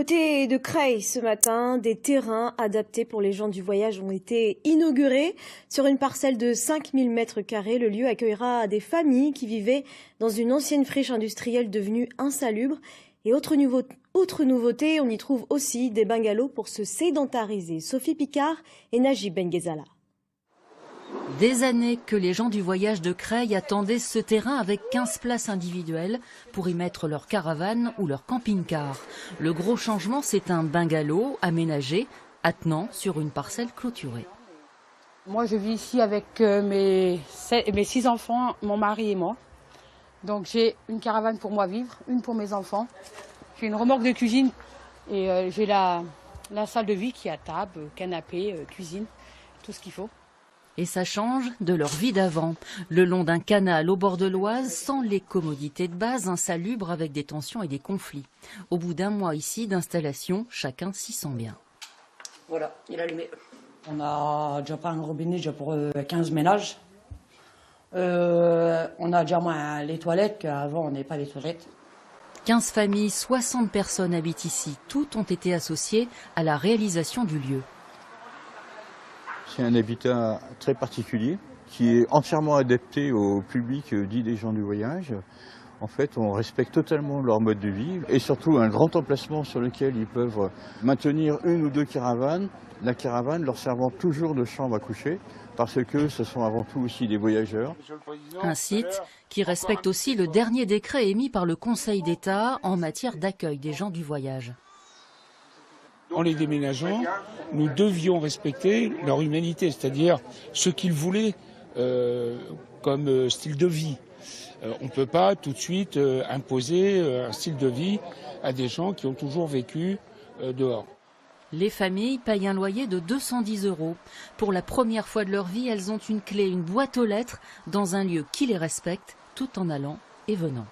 Côté de Creil, ce matin, des terrains adaptés pour les gens du voyage ont été inaugurés. Sur une parcelle de 5000 m², le lieu accueillera des familles qui vivaient dans une ancienne friche industrielle devenue insalubre. Et autre nouveauté, on y trouve aussi des bungalows pour se sédentariser. Sophie Picard et Najib Benguezala. Des années que les gens du voyage de Creil attendaient ce terrain avec 15 places individuelles pour y mettre leur caravane ou leur camping-car. Le gros changement, c'est un bungalow aménagé, attenant sur une parcelle clôturée. Moi, je vis ici avec mes 6 enfants, mon mari et moi. Donc j'ai une caravane pour moi vivre, une pour mes enfants. J'ai une remorque de cuisine et j'ai la salle de vie qui a table, canapé, cuisine, tout ce qu'il faut. Et ça change de leur vie d'avant. Le long d'un canal au bord de l'Oise, sans les commodités de base, insalubre avec des tensions et des conflits. Au bout d'un mois ici d'installation, chacun s'y sent bien. Voilà, il est allumé. On a déjà pas un robinet déjà pour 15 ménages. On a déjà moins les toilettes qu'avant on n'avait pas les toilettes. 15 familles, 60 personnes habitent ici. Toutes ont été associées à la réalisation du lieu. C'est un habitat très particulier qui est entièrement adapté au public dit des gens du voyage. En fait, on respecte totalement leur mode de vie et surtout un grand emplacement sur lequel ils peuvent maintenir une ou deux caravanes. La caravane leur servant toujours de chambre à coucher parce que ce sont avant tout aussi des voyageurs. Un site qui respecte aussi le dernier décret émis par le Conseil d'État en matière d'accueil des gens du voyage. En les déménageant, nous devions respecter leur humanité, c'est-à-dire ce qu'ils voulaient comme style de vie. On ne peut pas tout de suite imposer un style de vie à des gens qui ont toujours vécu dehors. Les familles payent un loyer de 210 €. Pour la première fois de leur vie, elles ont une clé, une boîte aux lettres, dans un lieu qui les respecte, tout en allant et venant.